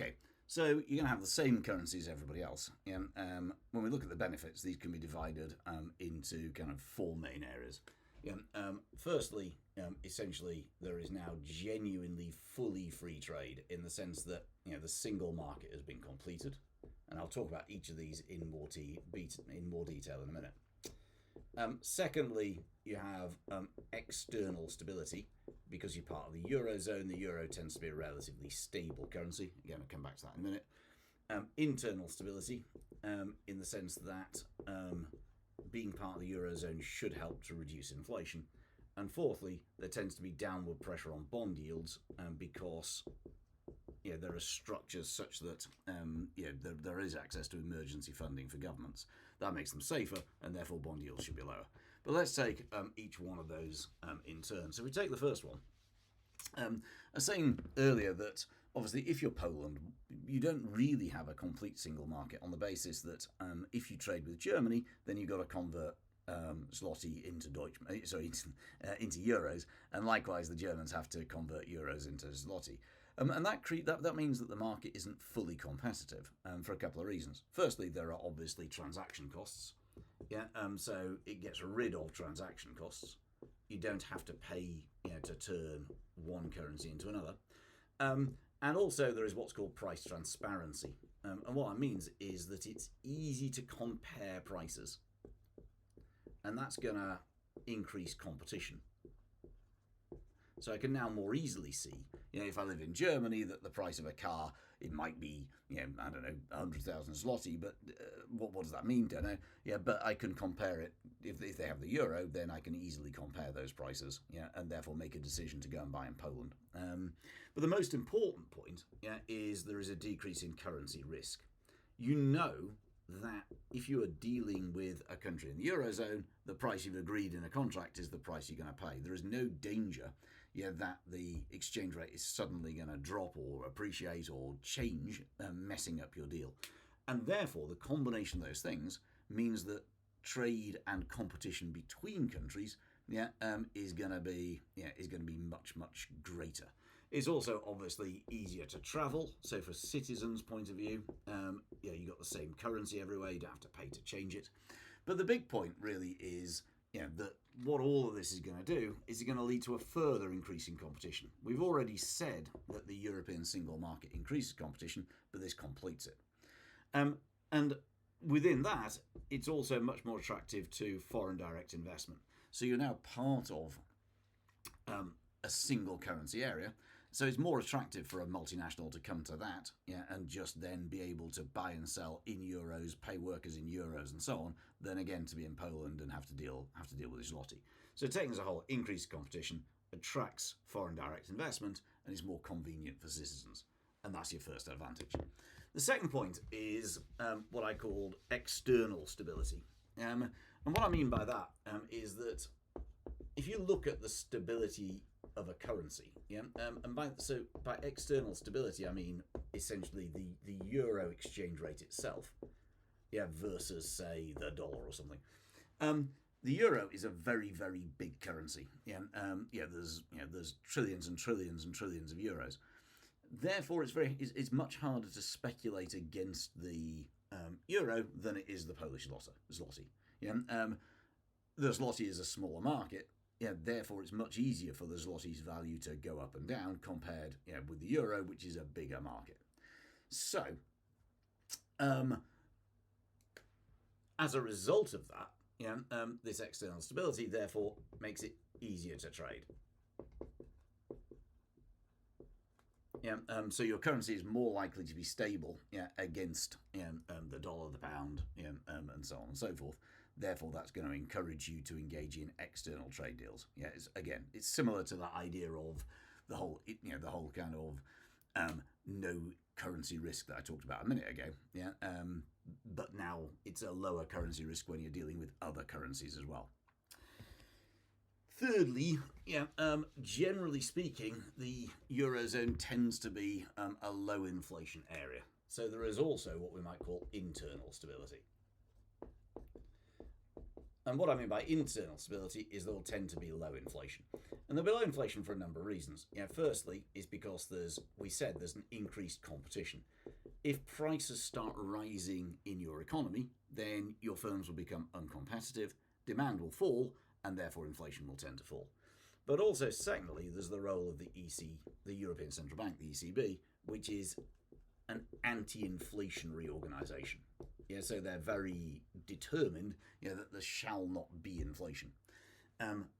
Okay, so you're going to have the same currency as everybody else. When we look at the benefits, these can be divided into kind of four main areas. Firstly, essentially, there is now genuinely fully free trade in the sense that the single market has been completed, and I'll talk about each of these in more detail in a minute. Secondly, you have external stability because you're part of the Eurozone. The euro tends to be a relatively stable currency. Again, I'll come back to that in a minute. Internal stability in the sense that being part of the Eurozone should help to reduce inflation. And fourthly, there tends to be downward pressure on bond yields because there are structures such that there is access to emergency funding for governments. That makes them safer, and therefore bond yields should be lower. But let's take each one of those in turn. So if we take the first one, I was saying earlier that obviously if you're Poland, you don't really have a complete single market on the basis that if you trade with Germany, then you've got to convert zloty into into euros, and likewise the Germans have to convert euros into zloty. And that means that the market isn't fully competitive for a couple of reasons. Firstly, there are obviously transaction costs. So it gets rid of transaction costs. You don't have to pay to turn one currency into another. And also there is what's called price transparency. And what that means is that it's easy to compare prices. And that's going to increase competition. So I can now more easily see, if I live in Germany, that the price of a car, it might be, 100,000 zloty, but what does that mean? Don't know. But I can compare it. If they have the euro, then I can easily compare those prices, and therefore make a decision to go and buy in Poland. But the most important point, is there is a decrease in currency risk. That if you are dealing with a country in the Eurozone, the price you've agreed in a contract is the price you're going to pay. There is no danger that the exchange rate is suddenly going to drop or appreciate or change, messing up your deal. And therefore, the combination of those things means that trade and competition between countries is going to be much, much greater. It's also obviously easier to travel. So for citizens' point of view, you got the same currency everywhere. You don't have to pay to change it. But the big point really is that what all of this is going to do is it's going to lead to a further increase in competition. We've already said that the European single market increases competition, but this completes it. And within that, it's also much more attractive to foreign direct investment. So you're now part of a single currency area. So it's more attractive for a multinational to come to that, and just then be able to buy and sell in euros, pay workers in euros, and so on, than again to be in Poland and have to deal with the zloty. So taken as a whole, increased competition attracts foreign direct investment and is more convenient for citizens, and that's your first advantage. The second point is what I called external stability, and what I mean by that is that if you look at the stability of a currency, and by external stability I mean essentially the euro exchange rate itself, versus say the dollar or something. The euro is a very, very big currency. There's trillions and trillions and trillions of euros. Therefore, it's much harder to speculate against the euro than it is the Polish zloty. The zloty is a smaller market. Therefore, it's much easier for the zloty's value to go up and down compared with the euro, which is a bigger market. So, as a result of that, this external stability, therefore, makes it easier to trade. So your currency is more likely to be stable against the dollar, the pound, and so on and so forth. Therefore, that's going to encourage you to engage in external trade deals. It's similar to that idea of the whole kind of no currency risk that I talked about a minute ago. But now it's a lower currency risk when you're dealing with other currencies as well. Thirdly, generally speaking, the Eurozone tends to be a low inflation area. So there is also what we might call internal stability. And what I mean by internal stability is there will tend to be low inflation. And there'll be low inflation for a number of reasons. Firstly, is because there's an increased competition. If prices start rising in your economy, then your firms will become uncompetitive, demand will fall, and therefore inflation will tend to fall. But also, secondly, there's the role of the the European Central Bank, the ECB, which is an anti-inflationary organisation. So they're very determined, that there shall not be inflation.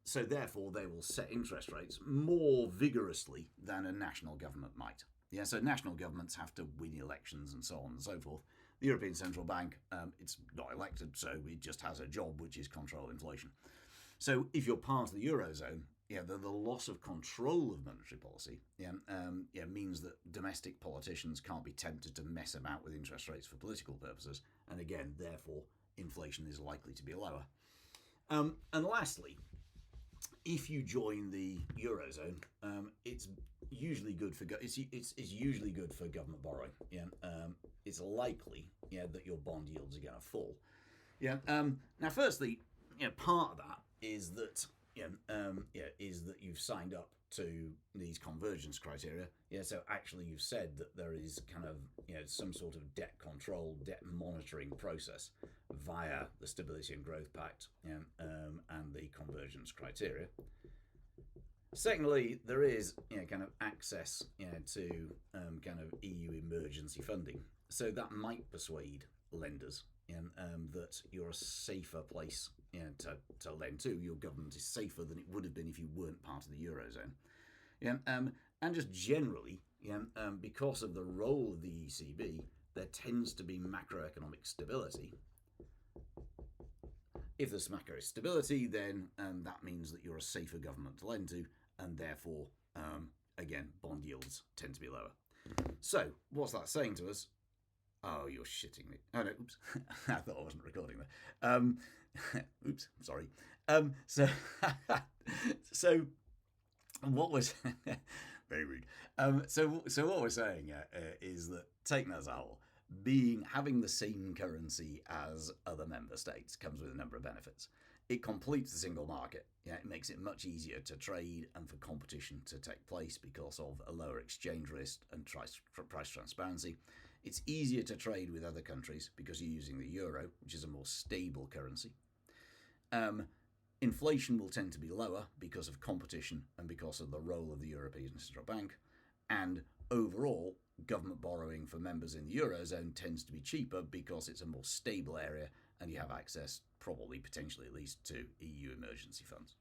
So therefore, they will set interest rates more vigorously than a national government might. So national governments have to win elections and so on and so forth. The European Central Bank, it's not elected, so it just has a job, which is control inflation. So if you're part of the Eurozone, the loss of control of monetary policy means that domestic politicians can't be tempted to mess about with interest rates for political purposes, and again, therefore, inflation is likely to be lower. And lastly, if you join the Eurozone, it's usually good for it's usually good for government borrowing. It's likely that your bond yields are going to fall. Now, firstly, part of that is that is that you've signed up to these convergence criteria. So actually you've said that there is kind of some sort of debt control, debt monitoring process via the Stability and Growth Pact and the convergence criteria. Secondly, there is kind of access to kind of EU emergency funding. So that might persuade lenders that you're a safer place to lend to. Your government is safer than it would have been if you weren't part of the Eurozone. And just generally, because of the role of the ECB, there tends to be macroeconomic stability. If there's macroeconomic stability, then that means that you're a safer government to lend to, and therefore, again, bond yields tend to be lower. So, what's that saying to us? Oh, you're shitting me. Oh, no, oops. I thought I wasn't recording there. Oops, sorry. So what was... very rude. So what we're saying is that, taken as a whole, having the same currency as other member states comes with a number of benefits. It completes the single market. It makes it much easier to trade and for competition to take place because of a lower exchange risk and price transparency. It's easier to trade with other countries because you're using the euro, which is a more stable currency. Inflation will tend to be lower because of competition and because of the role of the European Central Bank. And overall, government borrowing for members in the Eurozone tends to be cheaper because it's a more stable area and you have access, probably, potentially at least, to EU emergency funds.